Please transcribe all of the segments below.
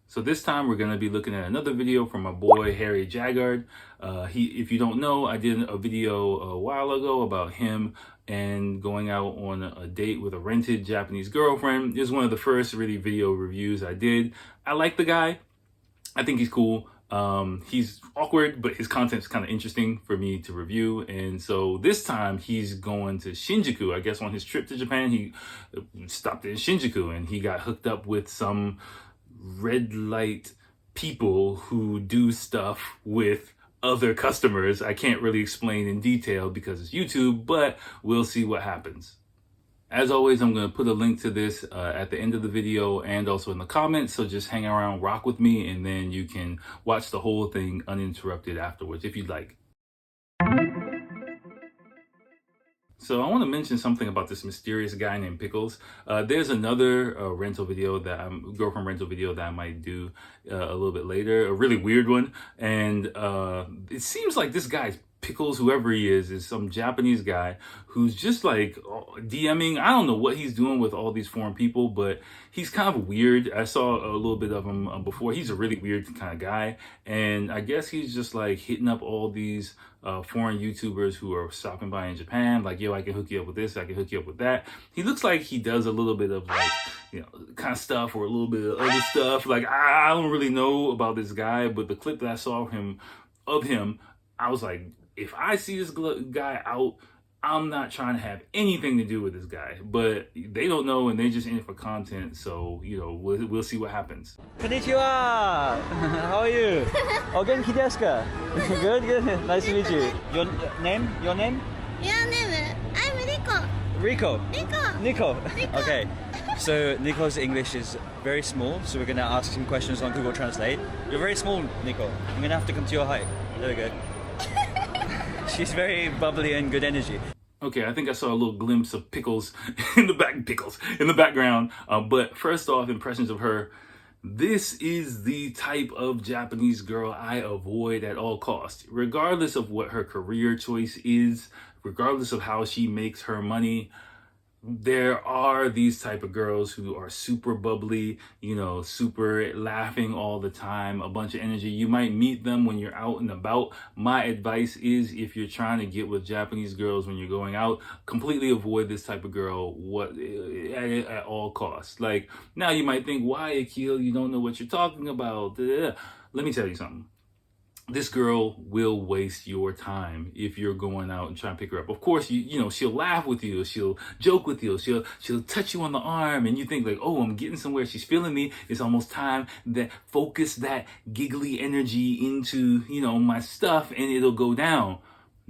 So this time we're going to be looking at another video from my boy Harry Jaggard. If you don't know, I did a video a while ago about him and going out on a date with a rented Japanese girlfriend. This is one of the first really video reviews I did. I like the guy. I think he's cool. He's awkward, but his content's kind of interesting for me to review. And so this time he's going to Shinjuku. I guess on his trip to Japan, he stopped in Shinjuku and he got hooked up with some red light people who do stuff with other customers. I can't really explain in detail because it's YouTube, but we'll see what happens. As always, I'm going to put a link to this at the end of the video and also in the comments. So just hang around, rock with me, and then you can watch the whole thing uninterrupted afterwards if you'd like. So I want to mention something about this mysterious guy named Pickles. There's another girlfriend rental video that I might do a little bit later, a really weird one. And it seems like this guy's Pickles, whoever he is some Japanese guy who's just like DMing. I don't know what he's doing with all these foreign people, but he's kind of weird. I saw a little bit of him before. He's a really weird kind of guy. And I guess he's just like hitting up all these foreign YouTubers who are stopping by in Japan. Like, yo, I can hook you up with this. I can hook you up with that. He looks like he does a little bit of like, you know, kind of stuff or a little bit of other stuff. Like, I don't really know about this guy, but the clip that I saw of him, I was like, if I see this guy out, I'm not trying to have anything to do with this guy. But they don't know, and they just in it for content. So, you know, we'll see what happens. Konnichiwa! How are you? O genki desu ka? Good, good. Nice to meet you. Your name? Your name? I'm Rico. Nico. Okay. So Nico's English is very small, so we're going to ask some questions on Google Translate. You're very small, Nico. I'm going to have to come to your height. There we go. She's very bubbly and good energy. Okay, I think I saw a little glimpse of Pickles in the background. But first off, impressions of her. This is the type of Japanese girl I avoid at all costs, regardless of what her career choice is, regardless of how she makes her money. There are these type of girls who are super bubbly, you know, super laughing all the time, a bunch of energy. You might meet them when you're out and about. My advice is, if you're trying to get with Japanese girls when you're going out, completely avoid this type of girl at all costs. Like, now you might think, why, Akil, you don't know what you're talking about? Let me tell you something. This girl will waste your time if you're going out and trying to pick her up. Of course, you know, she'll laugh with you, she'll joke with you, she'll touch you on the arm, and you think like, oh, I'm getting somewhere, she's feeling me. It's almost time that focus that giggly energy into, you know, my stuff, and it'll go down.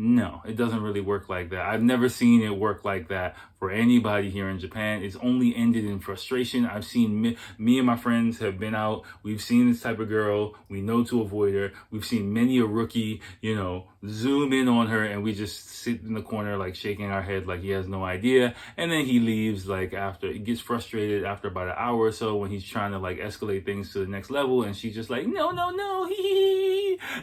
No, it doesn't really work like that. I've never seen it work like that for anybody here in Japan. It's only ended in frustration. I've seen me and my friends have been out. We've seen this type of girl. We know to avoid her. We've seen many a rookie, you know, zoom in on her, and we just sit in the corner like shaking our head like he has no idea. And then he leaves like after, he gets frustrated after about an hour or so when he's trying to like escalate things to the next level, and she's just like, no,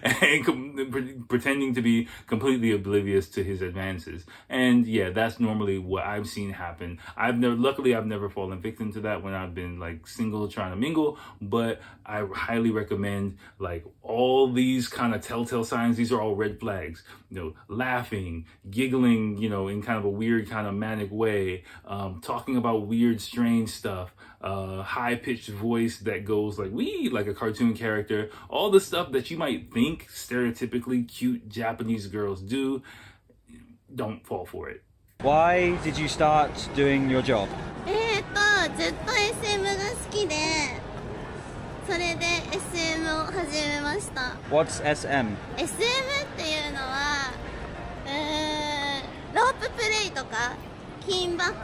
and pretending to be completely oblivious to his advances. And yeah, that's normally what I've seen happen. Luckily I've never fallen victim to that when I've been like single trying to mingle, but I highly recommend like all these kind of telltale signs. These are all red flags, you know, laughing, giggling, you know, in kind of a weird kind of manic way, talking about weird, strange stuff, high-pitched voice that goes like wee, like a cartoon character, all the stuff that you might think stereotypically cute Japanese girls do. Don't fall for it. Why did you start doing your job? ずっと SM が好きで、それで SM を始めました。 What's SM? SM っていうのは、ローププレイとか金箔。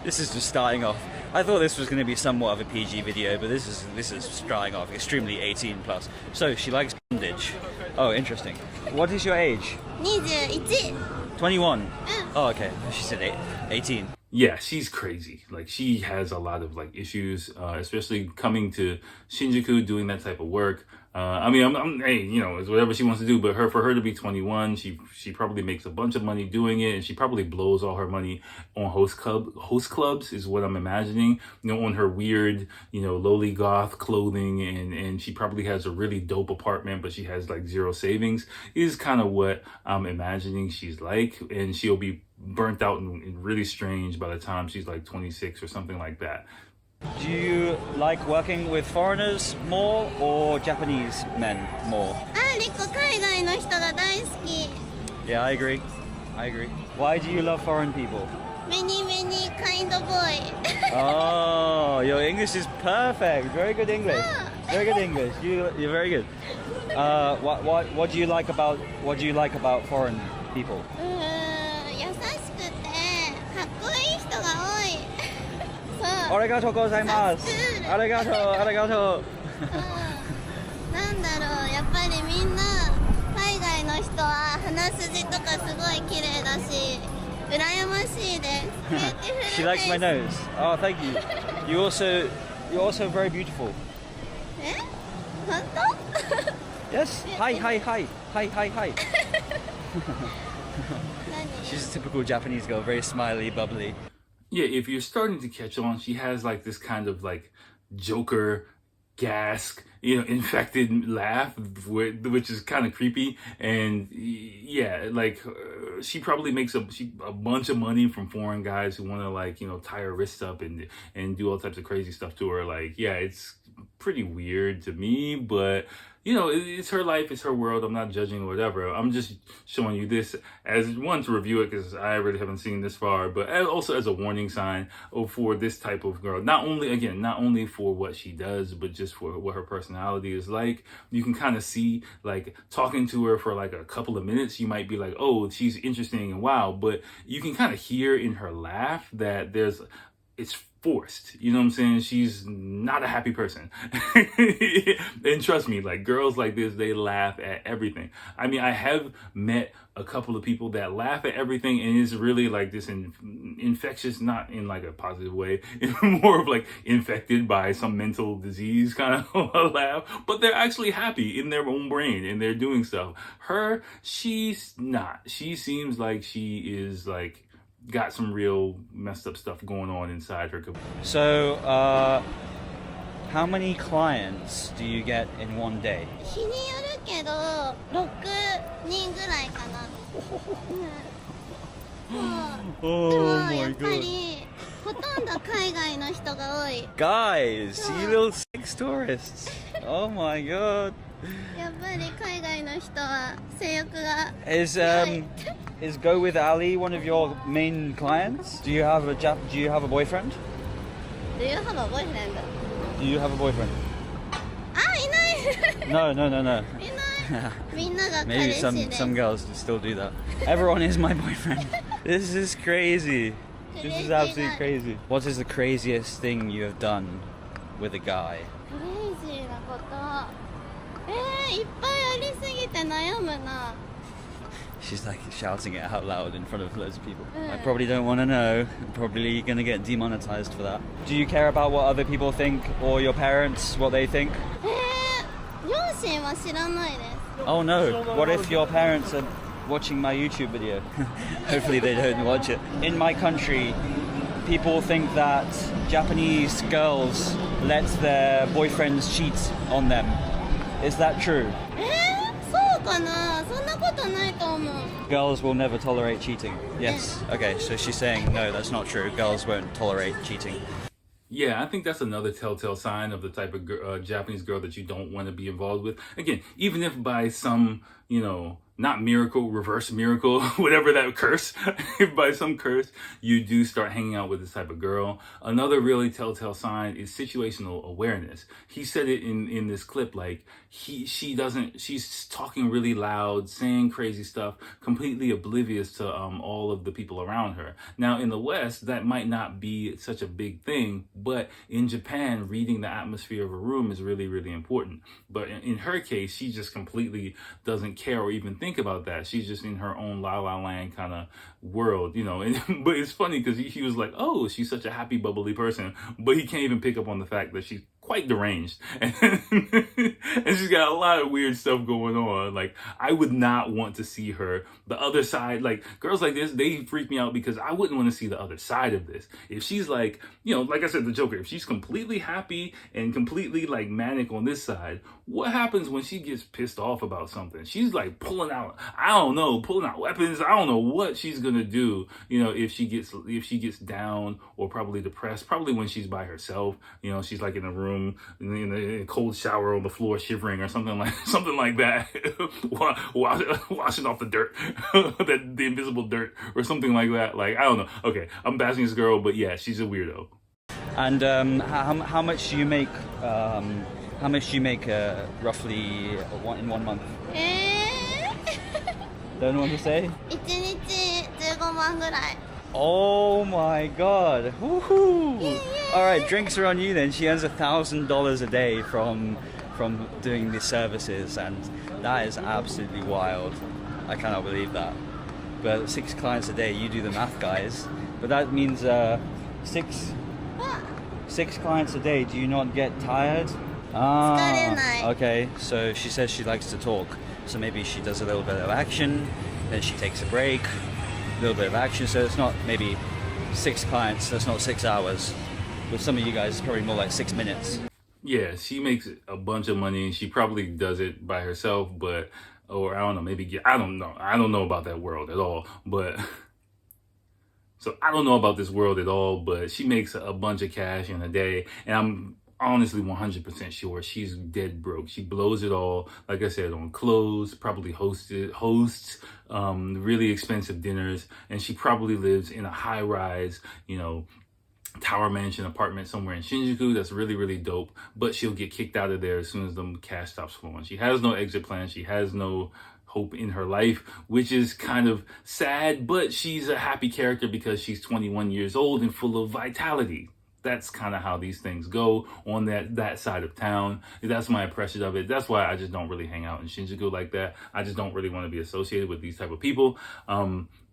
This is just starting off. I thought this was going to be somewhat of a PG video, but this is starting off extremely 18 plus. So she likes bondage. Oh, interesting. What is your age? 21. 21. Oh, okay. She said 18. Yeah, she's crazy. Like she has a lot of like issues, especially coming to Shinjuku doing that type of work. I mean, hey, you know, it's whatever she wants to do. But for her to be 21, she probably makes a bunch of money doing it, and she probably blows all her money on host clubs is what I'm imagining. You know, on her weird, you know, lowly goth clothing, and she probably has a really dope apartment, but she has like zero savings. Is kind of what I'm imagining she's like, and she'll be burnt out and really strange by the time she's like 26 or something like that. Do you like working with foreigners more or Japanese men more? あ、リコ海外の人が大好き。 Yeah, I agree. I agree. Why do you love foreign people? Many many kind boy. Oh, your English is perfect. Very good English. Very good English. You're very good. What do you like about foreign people? 優しくてかっこいい人が多い。そう。Arigatou gozaimasu. Arigatou. なんだろう、やっぱりみんな海外の人は鼻筋とかすごい綺麗だし羨ましいです。 She likes my nose. Oh, thank you. You're also very beautiful. え？本当？ Yes. Hi. 何？ She's a typical Japanese girl, very smiley, bubbly. Yeah, if you're starting to catch on, she has like this kind of like Joker gasp, you know, infected laugh, which is kind of creepy. And yeah, like she probably makes a bunch of money from foreign guys who want to like, you know, tie her wrists up and do all types of crazy stuff to her. Like, yeah, it's pretty weird to me, but you know, it's her life, it's her world. I'm not judging or whatever. I'm just showing you this as one to review it because I really haven't seen this far, but also as a warning sign for this type of girl. Not only for what she does, but just for what her personality is like. You can kind of see, like, talking to her for like a couple of minutes, you might be like, oh, she's interesting and wow, but you can kind of hear in her laugh that it's forced. You know what I'm saying? She's not a happy person. And trust me, like girls like this, they laugh at everything. I mean, I have met a couple of people that laugh at everything and it's really like this infectious, not in like a positive way, more of like infected by some mental disease kind of laugh, but they're actually happy in their own brain and they're doing stuff. Her, she's not. She seems like she is like got some real messed up stuff going on inside her. So, how many clients do you get in one day? 日によるけど6人ぐらいかな。でもやっぱりほとんど海外の人が多い。 Guys, you little sex tourists. Oh my god. やっぱり海外の人は性欲が Is Go with Ali one of your main clients? Do you have a boyfriend? Do you have a boyfriend? Do you have a boyfriend? あ、いない。 No. いない。みんなが彼 Maybe 氏 some で。 some girls still do that. Everyone is my boyfriend. This is crazy. This is absolutely crazy. What is the craziest thing you have done with a guy? クレイジーなこと。いっぱいありすぎて悩むな。 She's like shouting it out loud in front of loads of people. I probably don't want to know. I'm probably going to get demonetized for that. Do you care about what other people think or your parents, what they think? 両親は知らないです。 Oh no, what if your parents are watching my YouTube video? Hopefully they don't watch it. In my country, people think that Japanese girls let their boyfriends cheat on them. Is that true? そうかな。そんなことないと思う。 Girls will never tolerate cheating. Yes. Okay, so she's saying no, that's not true. Girls won't tolerate cheating. Yeah, I think that's another telltale sign of the type of Japanese girl that you don't want to be involved with. Again, even if by some, you know, not miracle, reverse miracle, whatever that curse, if by some curse you do start hanging out with this type of girl. Another really telltale sign is situational awareness. He said it in this clip, like she's talking really loud, saying crazy stuff, completely oblivious to all of the people around her. Now in the West, that might not be such a big thing, but in Japan, reading the atmosphere of a room is really, really important. But in her case, she just completely doesn't care or even think about that. She's just in her own La La Land kind of world, you know. And but it's funny because he was like, oh, she's such a happy, bubbly person, but he can't even pick up on the fact that she's quite deranged and she's got a lot of weird stuff going on. Like, I would not want to see her the other side. Like, girls like this, they freak me out because I wouldn't want to see the other side of this. If she's like, you know, like I said, the Joker, if she's completely happy and completely like manic on this side, what happens when she gets pissed off about something? She's like pulling out weapons. I don't know what she's gonna do, you know, if she gets down or probably depressed, probably when she's by herself, you know, she's like in a room in a cold shower on the floor shivering or something like that, washing off the dirt, the invisible dirt or something like that. Like, I don't know. Okay, I'm bashing this girl, but yeah, she's a weirdo. And how much do you make? How much do you make roughly in 1 month? Don't know what to say. 1日15万ぐらい。 Oh my god! Woohoo! All right, drinks are on you then. She earns $1,000 a day from doing these services, and that is absolutely wild. I cannot believe that. But 6 clients a day, you do the math, guys. But that means 6 clients a day. Do you not get tired? Okay, so she says she likes to talk. So maybe she does a little bit of action, then she takes a break. Little bit of action, so it's not maybe 6 clients, that's not 6 hours. With some of you guys, it's probably more like 6 minutes. Yeah, she makes a bunch of money. She probably does it by herself, or I don't know, maybe I don't know about that world at all. But so I don't know about this world at all. But she makes a bunch of cash in a day, and I'm honestly 100% sure she's dead broke. She blows it all, like I said, on clothes, probably hosts really expensive dinners, and she probably lives in a high-rise, you know, tower mansion apartment somewhere in Shinjuku that's really, really dope, but she'll get kicked out of there as soon as the cash stops flowing. She has no exit plan. She has no hope in her life, which is kind of sad, but she's a happy character because she's 21 years old and full of vitality. That's kind of how these things go on that side of town. That's my impression of it. That's why I just don't really hang out in Shinjuku like that. I just don't really want to be associated with these type of people.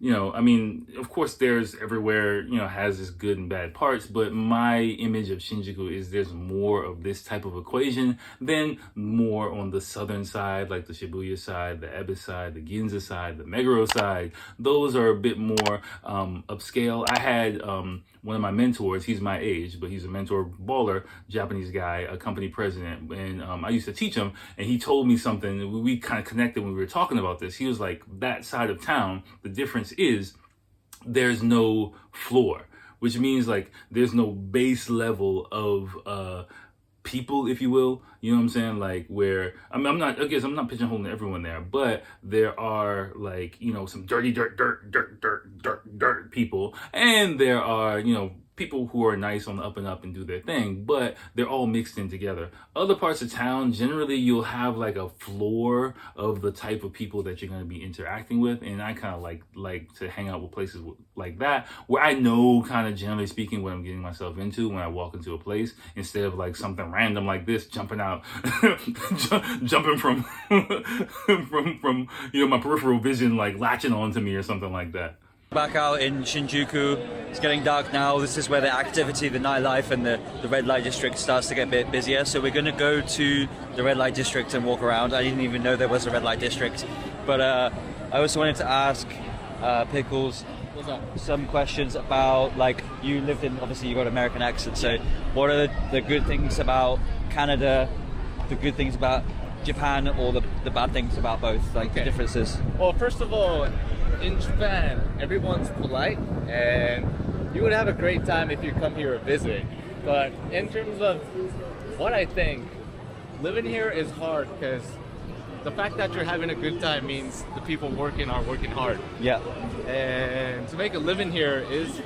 You know, I mean, of course, there's everywhere, you know, has its good and bad parts, but my image of Shinjuku is there's more of this type of equation than more on the southern side, like the Shibuya side, the Ebisu side, the Ginza side, the Meguro side. Those are a bit more upscale. I had one of my mentors, he's my age, but he's a mentor baller, Japanese guy, a company president, and I used to teach him, and he told me something. We kind of connected when we were talking about this. He was like, that side of town, the difference is there's no floor, which means like there's no base level of people, if you will, you know what I'm saying? Like, where I'm not pigeonholing everyone there, but there are, like, you know, some dirty dirt people, and there are, you know, people who are nice on the up and up and do their thing, but they're all mixed in together. Other parts of town, generally you'll have like a floor of the type of people that you're going to be interacting with, and I kind of like to hang out with places like that, where I know kind of generally speaking what I'm getting myself into when I walk into a place, instead of like something random like this jumping out, jumping from from you know, my peripheral vision, like latching onto me or something like that. Back out in Shinjuku, it's getting dark now. This is where the activity, the nightlife, and the red light district starts to get a bit busier. So we're going to go to the red light district and walk around. I didn't even know there was a red light district. But I also wanted to ask Pickles some questions about, like, you lived in, obviously you got an American accent, so what are the good things about Canada, the good things about Japan, or the bad things about both, like the differences? Well, first of all, in Japan, everyone's polite, and you would have a great time if you come here visiting. But in terms of what I think, living here is hard because the fact that you're having a good time means the people working are working hard. Yeah. And to make a living here is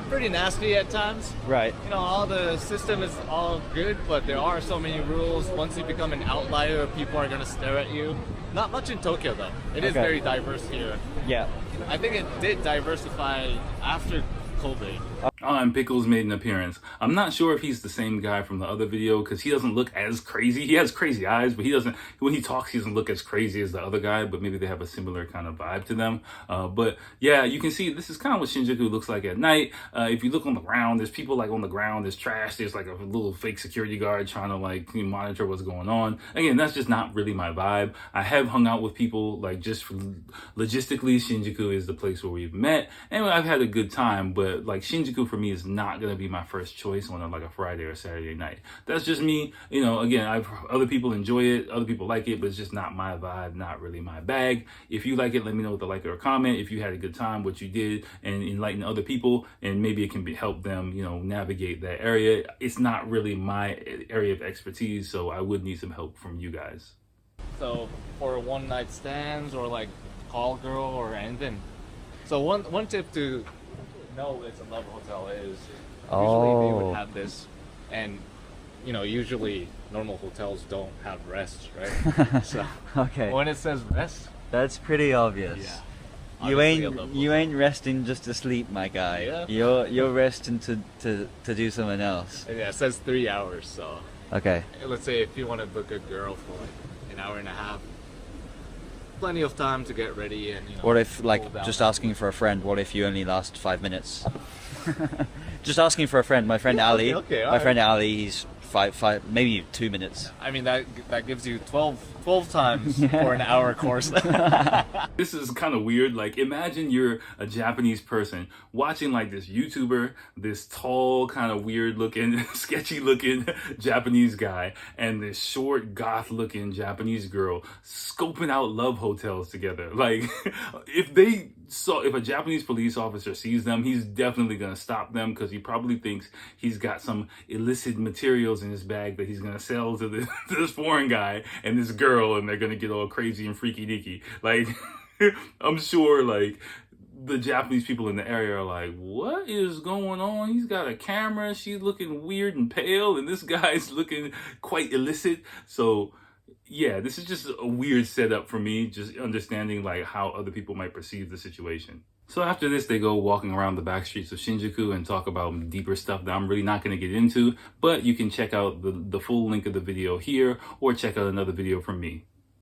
pretty nasty at times. Right. You know, all the system is all good, but there are so many rules. Once you become an outlier, people are going to stare at you. Not much in Tokyo, though. It is very diverse here. Yeah. I think it did diversify after COVID. And Pickles made an appearance. I'm not sure if he's the same guy from the other video because he doesn't look as crazy. He has crazy eyes, but he doesn't, when he talks, he doesn't look as crazy as the other guy, but maybe they have a similar kind of vibe to them. But yeah, you can see this is kind of what Shinjuku looks like at night. If you look on the ground, there's people like on the ground, there's trash, there's like a little fake security guard trying to like monitor what's going on. Again, that's just not really my vibe. I have hung out with people like just for logistically, Shinjuku is the place where we've met and I've had a good time, but like Shinjuku for me is not going to be my first choice on like a Friday or Saturday night. That's just me. You know, again, other people enjoy it, other people like it, but it's just not my vibe, not really my bag. If you like it, let me know with a like or a comment. If you had a good time, what you did, and enlighten other people, and maybe it can help them, you know, navigate that area. It's not really my area of expertise, so I would need some help from you guys. So for one night stands or like call girl or anything. So one tip to know it's a love hotel is usually they would have this, and you know usually normal hotels don't have rest, right? So Okay. when it says rest, That's pretty obvious. yeah. You obviously a love ain't hotel. resting just to sleep, my guy. Yeah. You're resting to do something else. Yeah, it says 3 hours. So Okay. let's say if you want to book a girl for like an hour and a half, plenty of time to get ready and you know. What if, like, cool down. just asking for a friend? What if you only last 5 minutes? Just asking for a friend. My friend Ali. okay, my alright. friend Ali. He's five, maybe 2 minutes. I mean that gives you 12 times for an hour course. This is kind of weird. Like, imagine you're a Japanese person watching like this YouTuber, this tall, kind of weird looking, sketchy looking Japanese guy, and this short, goth looking Japanese girl scoping out love hotels together. Like, if a Japanese police officer sees them, he's definitely going to stop them because he probably thinks he's got some illicit materials in his bag that he's going to sell to this foreign guy and this girl, and they're going to get all crazy and freaky deaky. Like, I'm sure like the Japanese people in the area are like, what is going on? He's got a camera, she's looking weird and pale, and this guy's looking quite illicit. So yeah, this is just a weird setup for me, just understanding like how other people might perceive the situation. So after this, they go walking around the back streets of Shinjuku and talk about deeper stuff that I'm really not going to get into, but you can check out the full link of the video here or check out another video from me.